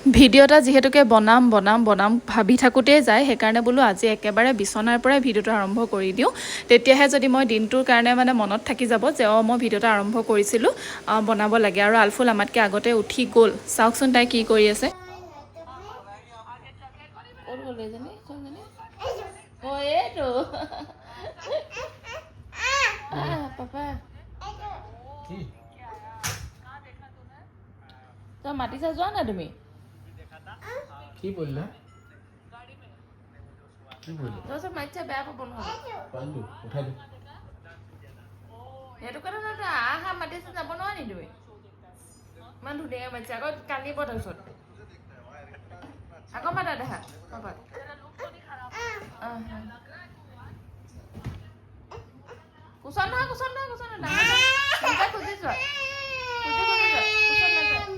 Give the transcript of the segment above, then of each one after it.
Video' এটা যিহেতুকে বনাম ভাবি থাকোঁতেই যায়, সেইকাৰণে বোলো আজি একেবাৰে বিচনাৰ পৰাই ভিডিঅ'টো আৰম্ভ কৰি দিওঁ। তেতিয়াহে যদি মই দিনটোৰ কাৰণে মানে মনত থাকি যাব যে মই ভিডিঅ'টো আৰম্ভ কৰিছিলোঁ, বনাব লাগে। আৰু আলফুল আমাতকৈ আগতে উঠি গ'ল, চাওকচোন তাই কি কৰি আছে। তই মাতিছা, যোৱা না তুমি। কি বললা? কি বললা? তই মাতিছা, বেয়া পাব নহয়। পালো, উঠাই দে। সেইটো কাৰণে তই আহা মাতিছে, যাব নোৱাৰা নি তুমি? ইমান ধুনীয়াকৈ মাতিছে, আকৌ কান্দিব তাৰপিছত। আকৌ মাতা দেখা পাপাক। কুচন নহয়, কুচন নহয়, কুচন নহয়, ডাঙৰ খুজি যোৱা, কুচন নাযায়।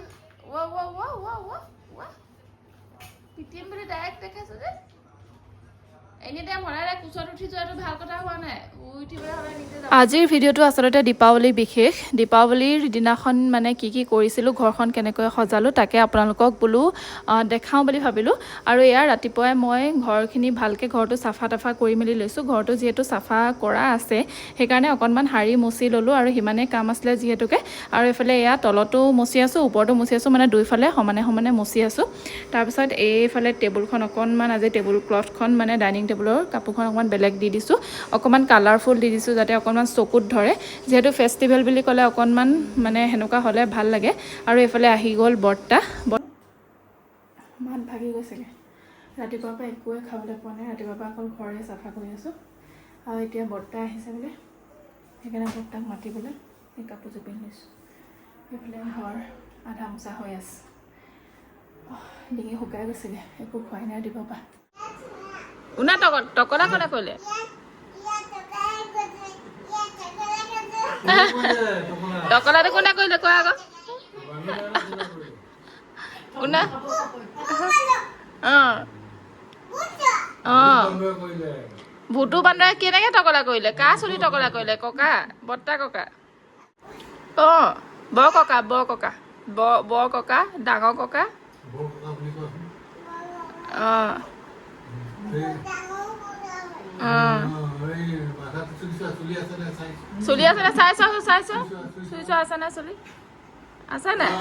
পিটিম বুলি ডাইৰেক্ট দেখাইছো যে। এনি টাইম সদায় কোচত উঠি যোৱাটো ভাল কথা হোৱা নাই। আজিৰ ভিডিঅ'টো আচলতে দীপাৱলী বিশেষ। দীপাৱলীৰ দিনাখন মানে কি কৰিছিলোঁ, ঘৰখন কেনেকৈ সজালোঁ, তাকে আপোনালোকক বোলো দেখাওঁ বুলি ভাবিলোঁ। আৰু এয়া ৰাতিপুৱাই মই ঘৰখিনি ভালকৈ ঘৰটো চাফা তাফা কৰি মেলি লৈছোঁ। ঘৰটো যিহেতু চাফা কৰা আছে, সেইকাৰণে অকণমান সাৰি মচি ল'লোঁ, আৰু সিমানেই কাম আছিলে যিহেতুকে। আৰু এইফালে এয়া তলতো মচি আছোঁ, ওপৰতো মচি আছোঁ, মানে দুইফালে সমানে মচি আছোঁ। তাৰপিছত এইফালে টেবুলখন অকণমান, আজি টেবুল ক্লথখন মানে ডাইনিং টেবুলৰ কাপোৰখন অকণমান বেলেগ দি দিছোঁ, অকণমান কালাৰফুল দি দিছোঁ যাতে অকণমান চকুত ধৰে। যিহেতু ফেষ্টিভেল বুলি ক'লে অকণমান মানে সেনেকুৱা হ'লে ভাল লাগে। আৰু এইফালে আহি গ'ল বৰ্তা। ভাত ভাগি গৈছেগৈ, ৰাতিপুৱাৰ পৰা একোৱে খাবলৈ পোৱা নাই। ৰাতিপুৱাৰ পৰা অকল ঘৰে চাফা কৰি আছোঁ। আৰু এতিয়া বৰ্তা আহিছে বোলে, সেইকাৰণে বৰ্তাক মাতিবলৈ এই কাপোৰযোৰ পিন্ধিছোঁ। এইফালে ঘৰ আধা মোচা হৈ আছে, ডিঙি শুকাই গৈছেগৈ, একো খোৱাই নাই ৰাতিপুৱাৰ পৰা। শুনা, টকলা ক'লে কৰিলে টকলাটো কোনে কৰিলে কোৱা আকৌ। শুনা, ভুটু বান্দৰে কেনেকৈ টকলা কৰিলে? কাৰ চুলি টকলা কৰিলে? ককা, বৰ্তা ককা। বৰ ককা, বৰ ককা, ডাঙৰ ককা। চুলি আছে নে চাইছ? চুই চোৱা আছে নে চুলি? আছে নাই?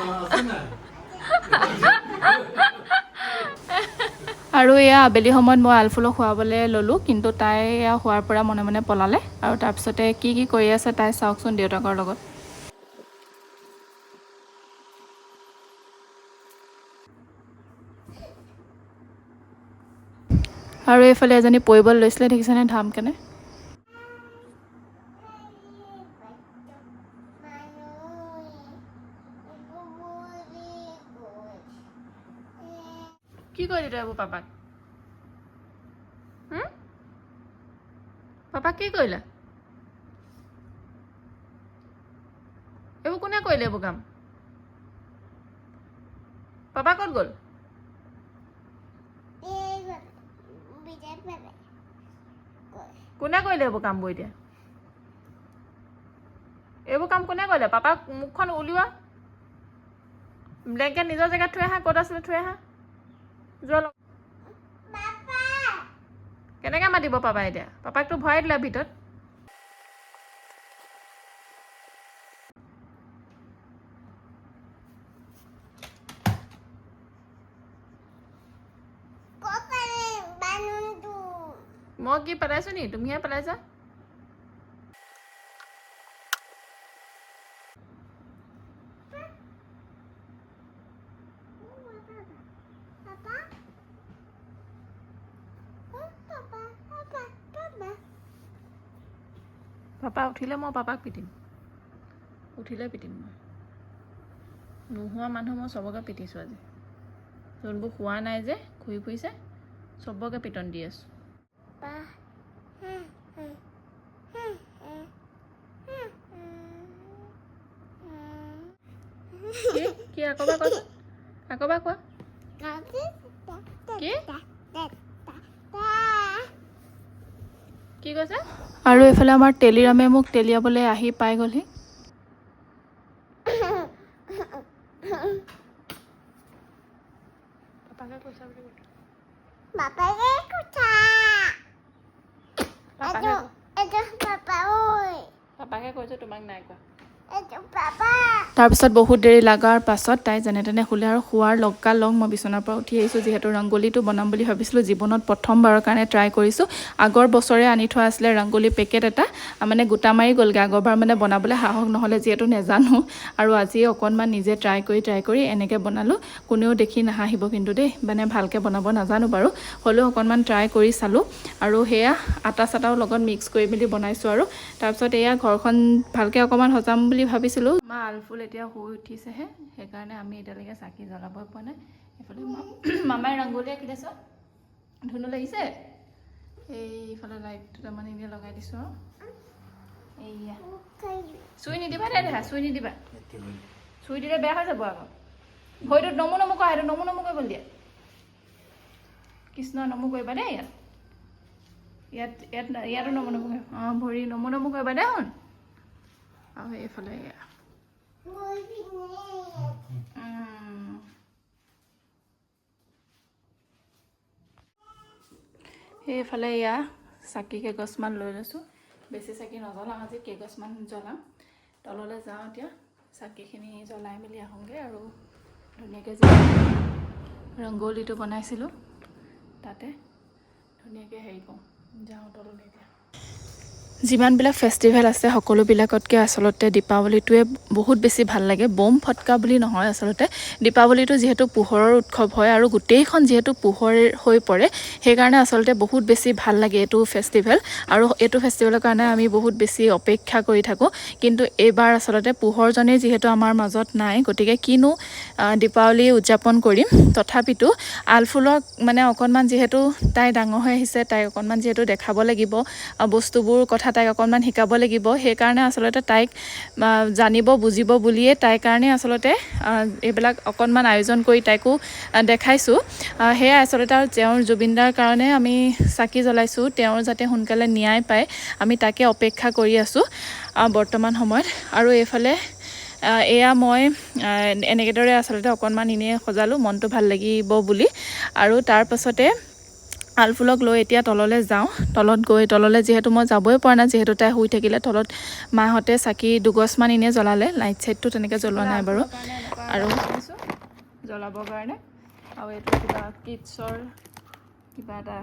আৰু এয়া আবেলি সময়ত মই আলফুলক শুৱাবলৈ ল'লোঁ, কিন্তু তাই এয়া শোৱাৰ পৰা মনে মনে পলালে। আৰু তাৰপিছতে কি কৰি আছে তাই চাওকচোন দেউতাকৰ লগত। আৰু এইফালে এজনী পৰিবলৈ লৈছিলে, দেখিছেনে ধাম কেনে। কি কৰিলি তই এইবোৰ পাপাক? পাপাক কি কৰিলে? এইবোৰ কোনে কৰিলে এইবোৰ কাম? পাপা ক'ত গ'ল? কোনে কৰিলে এইবোৰ কামবোৰ? এতিয়া এইবোৰ কাম কোনে কৰিলে? পাপাক মুখখন উলিওৱা, ব্লেংকেট নিজৰ জেগাত থৈ আহা। ক'ত আছিলে থৈ আহা, যোৱা। কেনেকৈ মাতিব পাপা এতিয়া? পাপাকতো ভৰাই দিলা ভিতৰত। মই কি পেলাইছোঁ নি? তুমিহে পেলাইছা। পাপা উঠিলে মই পাপাক পিটিম, উঠিলে পিটিম মই। নোহোৱা মানুহ মই চবকে পিটিছোঁ আজি। যোনবোৰ শোৱা নাই যে ঘূৰি ফুৰিছে, চবকে পিটন দি আছোঁ। কি আকৌ এবাৰ কোৱাচোন, আকৌ এবাৰ কোৱা। কি কৈছে? আৰু এইফালে আমাৰ টেলিৰামে মোক তেলিয়াবলৈ আহি পাই গ'লহি। পাপাকে কৈছা বুলি কৈছা Papaকে kucha. পাপাকে Itu papa oi. পাপাকে কৈছো তোমাক নাই কোৱা Itu papa. তাৰপিছত বহুত দেৰি লগাৰ পাছত তাই যেনে তেনে শুলে আৰু শুৱাৰ লগা লগ মই বিচনাৰ পৰা উঠি আহিছোঁ যিহেতু ৰংগলীটো বনাম বুলি ভাবিছিলোঁ জীৱনত প্ৰথমবাৰৰ কাৰণে ট্ৰাই কৰিছোঁ আগৰ বছৰে আনি থোৱা আছিলে ৰংগলী পেকেট এটা মানে গোটা মাৰি গ'লগৈ আগৰবাৰ মানে বনাবলৈ সাহস নহ'লে যিহেতু নেজানো আৰু আজি অকণমান নিজে ট্ৰাই কৰি এনেকৈ বনালোঁ কোনেও দেখি নাহাঁহিব কিন্তু দেই মানে ভালকৈ বনাব নাজানো বাৰু হ'লেও অকণমান ট্ৰাই কৰি চালোঁ আৰু সেয়া আটা চাটাও লগত মিক্স কৰি মেলি বনাইছোঁ আৰু তাৰপিছত এয়া ঘৰখন ভালকৈ অকণমান সজাম বুলি ভাবিছিলোঁ মা আলফুল এতিয়া শুই উঠিছেহে সেইকাৰণে আমি এতিয়ালৈকে চাকি জ্বলাবই পোৱা নাই এইফালে মামাই ৰংগলী আঁকিলেছ ধুনু লাগিছে এইফালে লাইট দুটামান এনেই লগাই দিছোঁ আৰু এইয়া চুই নিদিবা দে দেহা চুই নিদিবা চুই দিলে বেয়া হৈ যাব আকৌ ভৰিটোত নমু নমু কৰা সেইটো নমু নমু কৰিব দিয়া কৃষ্ণ নমু কৰিবা দেই ইয়াতো নমু নমু অঁ ভৰি নমু নমু কৰিবা দেই শুন আৰু এইফালে এয়া সেইফালে এয়া চাকি কেইগছমান লৈ লৈছোঁ বেছি চাকি নজ্বলাওঁ আজি কেইগছমান জ্বলাম তললৈ যাওঁ এতিয়া চাকিখিনি জ্বলাই মেলি আহোঁগৈ আৰু ধুনীয়াকৈ যে ৰংগলীটো বনাইছিলোঁ তাতে ধুনীয়াকৈ হেৰি কৰোঁ যাওঁ তললৈ এতিয়া যিমানবিলাক ফেষ্টিভেল আছে সকলোবিলাকতকৈ আচলতে দীপাৱলীটোৱে বহুত বেছি ভাল লাগে বম ফটকা বুলি নহয় আচলতে দীপাৱলীটো যিহেতু পোহৰৰ উৎসৱ হয় আৰু গোটেইখন যিহেতু পোহৰ হৈ পৰে সেইকাৰণে আচলতে বহুত বেছি ভাল লাগে এইটো ফেষ্টিভেল আৰু এইটো ফেষ্টিভেলৰ কাৰণে আমি বহুত বেছি অপেক্ষা কৰি থাকোঁ কিন্তু এইবাৰ আচলতে পোহৰজনেই যিহেতু আমাৰ মাজত নাই গতিকে কিনো দীপাৱলী উদযাপন কৰিম তথাপিতো আলফুলক মানে অকণমান যিহেতু তাই ডাঙৰ হৈ আহিছে তাইক অকণমান যিহেতু দেখাব লাগিব বস্তুবোৰ কথা তাইক অকণমান শিকাব লাগিব সেইকাৰণে আচলতে তাইক জানিব বুজিব বুলিয়ে তাইৰ কাৰণে আচলতে এইবিলাক অকণমান আয়োজন কৰি তাইকো দেখাইছোঁ সেয়াই আচলতে আৰু তেওঁৰ জুবিনদাৰ কাৰণে আমি চাকি জ্বলাইছোঁ তেওঁৰ যাতে সোনকালে ন্যায় পায় আমি তাকে অপেক্ষা কৰি আছোঁ বৰ্তমান সময়ত আৰু এইফালে এয়া মই এনেকেদৰে আচলতে অকণমান এনেই সজালোঁ মনটো ভাল লাগিব বুলি আৰু তাৰ পাছতে আলফুলক লৈ এতিয়া তললৈ যাওঁ তলত গৈ তললৈ যিহেতু মই যাবই পৰা নাই যিহেতু তাই শুই থাকিলে তলত মাহঁতে চাকি দুগছমান এনেই জ্বলালে লাইট চাইটটো তেনেকৈ জ্বলোৱা নাই বাৰু আৰু জ্বলাবৰ কাৰণে আৰু এইটো কিবা কিডছৰ কিবা এটা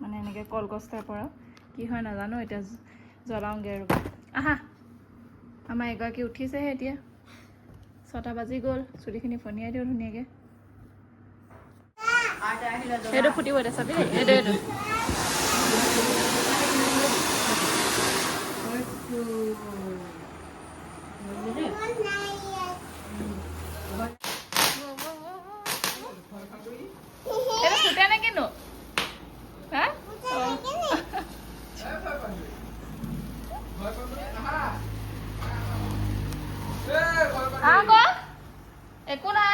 মানে এনেকৈ কলগছ টাইপৰ কি হয় নাজানো এতিয়া জ্বলাওঁগৈ আৰু আহা আমাৰ এগৰাকী উঠিছেহে এতিয়া 6টা বাজি গ'ল চুলিখিনি ফনিয়াই দিওঁ ধুনীয়াকৈ সেইটো ফুটিব এতিয়া চাবি এইটো এইটো ফুটে নে কিনো হা আকৌ একো নাই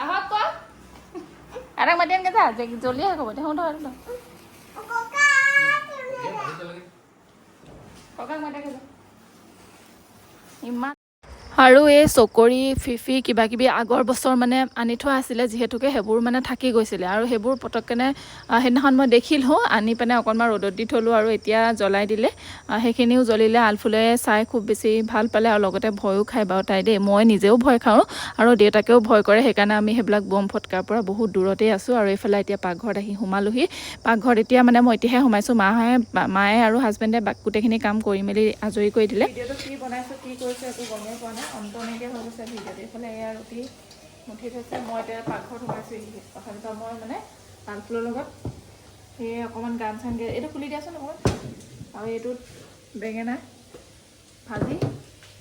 আহক ক আৰাক মাতি আনকে যা জ্বলিয়ে হ'ব দে শুন ককাক মাতি ইমান আৰু এই চকৰি ফিফি কিবা কিবি আগৰ বছৰ মানে আনি থোৱা আছিলে যিহেতুকে সেইবোৰ মানে থাকি গৈছিলে আৰু সেইবোৰ পটককেনে সেইদিনাখন মই দেখিলোঁ আনি পেলাই অকণমান ৰ'দত দি থ'লোঁ আৰু এতিয়া জ্বলাই দিলে সেইখিনিও জ্বলিলে আলফুলে চাই খুব বেছি ভাল পালে আৰু লগতে ভয়ো খায় বাৰু তাই দেই মই নিজেও ভয় খাওঁ আৰু দেউতাকেও ভয় কৰে সেইকাৰণে আমি সেইবিলাক বম ফটকাৰ পৰা বহুত দূৰতেই আছোঁ আৰু এইফালে এতিয়া পাকঘৰত আহি সোমালোহি পাকঘৰত এতিয়া মানে মই এতিয়াহে সোমাইছোঁ মায়ে আৰু হাজবেণ্ডে গোটেইখিনি কাম কৰি মেলি আজৰি কৰি দিলে ভিডিঅ'টো কি বনাইছোঁ কি কৰিছোঁ একো গমেই পোৱা নাই অন্তনেকৈ হৈ গৈছে ভিডিঅ'টো এইফালে এয়া ৰুটি মুঠি থৈছে মই এতিয়া পাকঘৰত সোমাইছোঁ অথনি পৰা মই মানে আলফুলৰ লগত সেয়ে অকণমান গান চান গাই এইটো খুলি দিয়াচোন অকণমান আৰু এইটোত বেঙেনা ভাজি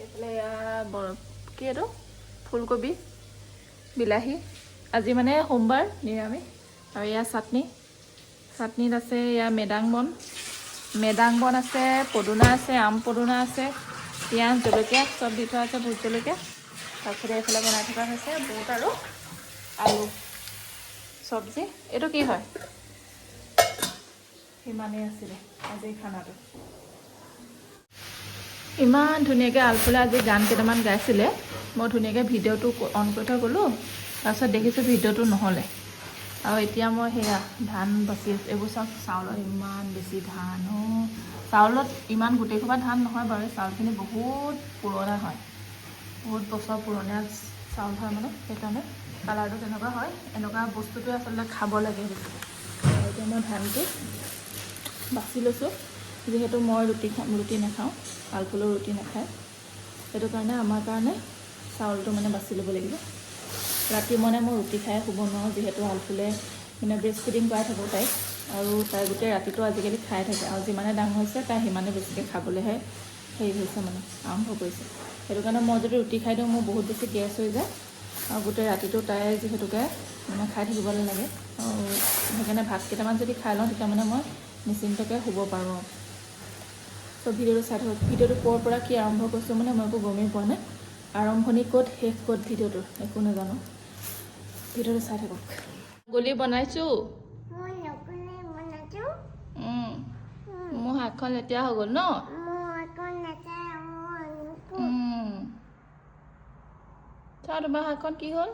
এইফালে এয়া কি এইটো ফুলকবি বিলাহী আজি মানে সোমবাৰ নিৰামিষ আৰু এয়া চাটনিত আছে এয়া মেদাং বন আছে পদুনা আছে আম পদুনা আছে পিঁয়াজ জলকীয়া চব দি থোৱা আছে ভোট জলকীয়া তাৰপিছতে এইফালে বনাই থকা হৈছে বুট আৰু আলু চব্জি এইটো কি হয় সিমানেই আছিলে আজিৰ খানাটো ইমান ধুনীয়াকৈ আলফুলে আজি গান কেইটামান গাইছিলে মই ধুনীয়াকৈ ভিডিঅ'টো অন কৰি থৈ গ'লোঁ তাৰপিছত দেখিছোঁ ভিডিঅ'টো নহ'লে আৰু এতিয়া মই সেয়া ধান বাচি আছোঁ এইবোৰ চব চাউলত ইমান বেছি ধান চাউলত ইমান গোটেই সোপা ধান নহয় বাৰু চাউলখিনি বহুত পুৰণা হয় বহুত বছৰ পুৰণা চাউল হয় মানে সেইকাৰণে কালাৰটো তেনেকুৱা হয় এনেকুৱা বস্তুটোৱে আচলতে খাব লাগে এতিয়া মই ধানটো বাছি লৈছোঁ যিহেতু মই ৰুটি নাখাওঁ আলফুলৰ ৰুটি নাখায় সেইটো কাৰণে আমাৰ কাৰণে চাউলটো মানে বাছি ল'ব লাগিব ৰাতি মানে মই ৰুটি খাই শুব নোৱাৰোঁ যিহেতু আলফুলে মানে ব্ৰেষ্ট ফিডিং কৰাই থাকোঁ তাইক আৰু তাই গোটেই ৰাতিটো আজিকালি খাই থাকে আৰু যিমানে ডাঙৰ হৈছে তাই সিমানে বেছিকৈ খাবলৈহে হেৰি হৈছে মানে আৰম্ভ কৰিছে সেইটো কাৰণে মই যদি ৰুটি খাই দিওঁ মোৰ বহুত বেছি গেছ হৈ যায় আৰু গোটেই ৰাতিটো তাই যিহেতুকে মানে খাই থাকিবলৈ লাগে আৰু সেইকাৰণে ভাত কেইটামান যদি খাই লওঁ তেতিয়া মানে মই নিশ্চিন্তকৈ শুব পাৰোঁ ত' ভিডিঅ'টো চাই থাকক ভিডিঅ'টো ক'ৰ পৰা কি আৰম্ভ কৰিছোঁ মানে মই একো গমেই পোৱা নাই আৰম্ভণি ক'ত শেষ ক'ত ভিডিঅ'টোৰ একো নাজানো ভিডিঅ'টো চাই থাকক গলি বনাইছোঁ মই নকলে বনাইছো মোৰ হাতখন লেতেৰা হৈ গ'ল ন মই আকৌ নাচাই চোৱা তোমাৰ হাতখন কি হ'ল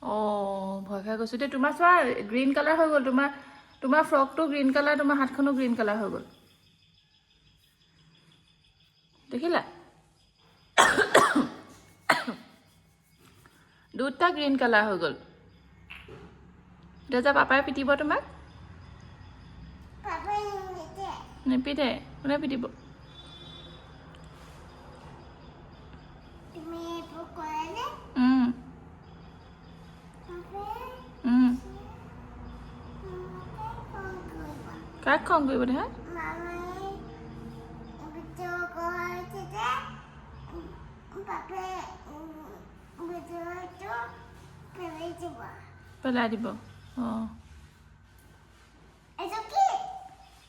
অঁ ভয় খাই গৈছোঁ দেই তোমাৰ চোৱা গ্ৰীণ কালাৰ হৈ গ'ল তোমাৰ ফ্ৰকটো গ্ৰীণ কালাৰ তোমাৰ হাতখনো গ্ৰীণ কালাৰ হৈ গ'ল দেখিলা দুটা গ্ৰীণ কালাৰ হৈ গ'ল এতিয়া যে পাপাই পিটিব তোমাক পাপাই নিদিয়ে নিপিটে কোনে পিটিব তুমি এইবোৰ কৰানে কাক খং কৰিব দে হা মামাই ভিডিঅ' কৰাইছে যে পাপাই ভিডিঅ'টো পেলাই দিব অঁ এইটো কি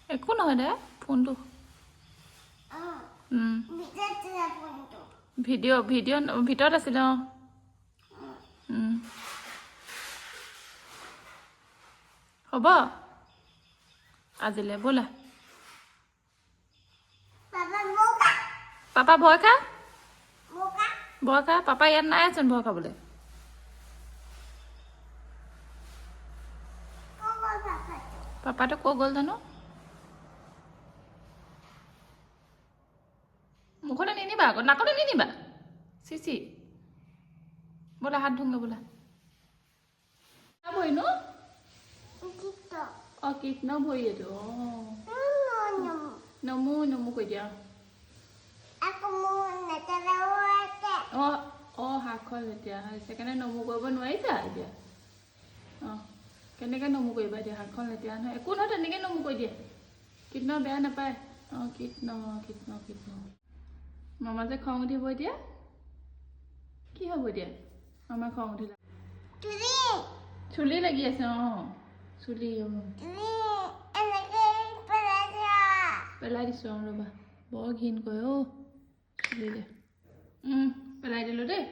একো নহয় দে ফোনটো ভিডিঅ' ভিতৰত আছিলে অঁ হ'ব আজিলৈ ব'লা পাপা ভয় খা পাপা ইয়াত নাই আছোন ভয় খাবলৈ পাপাটো ক'ত গ'ল জানো মুখলৈ নিনিবা আকৌ নাকলৈ নিনিবা চিচি ব'লা হাত ধুংগে ব'লা ভৰি ন অঁ কৃষ্ণ ভৰি এইটো অঁ নমু কৈ দিয়া অঁ হাতখন লেতেৰা হৈছে সেইকাৰণে নমু কৰিব নোৱাৰিছা এতিয়া অঁ কেনেকৈ নমু কৰিবা এতিয়া হাতখন লেতেৰা নহয় একো নহয় তেনেকৈ নমু কৰি দিয়া কৃষ্ণ বেয়া নাপায় অঁ কৃষ্ণ মামা যে খং উঠিব এতিয়া কি হ'ব এতিয়া মামা খং উঠিলে চুলি লাগি আছে অঁ চুলি পেলাই দিছোঁ অঁ ৰ'বা বৰ ঘিণ কয় অ' চুলিলে পেলাই দিলোঁ দেই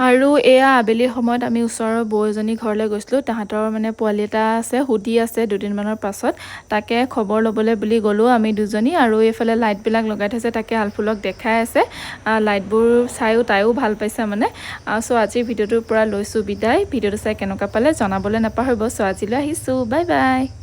আৰু এয়া আবেলি সময়ত আমি ওচৰৰ বৌ এজনী ঘৰলৈ গৈছিলোঁ তাহাঁতৰ মানে পোৱালি এটা আছে সুধি আছে দুদিনমানৰ পাছত তাকে খবৰ ল'বলৈ বুলি গ'লোঁ আমি দুজনী আৰু এইফালে লাইটবিলাক লগাই থৈছে তাকে আলফুলক দেখাই আছে লাইটবোৰ চায়ো তাইও ভাল পাইছে মানে চ' আজিৰ ভিডিঅ'টোৰ পৰা লৈছোঁ বিদায় ভিডিঅ'টো চাই কেনেকুৱা পালে জনাবলৈ নাপাহৰিব চ' আজিলৈ আহিছোঁ বাই বাই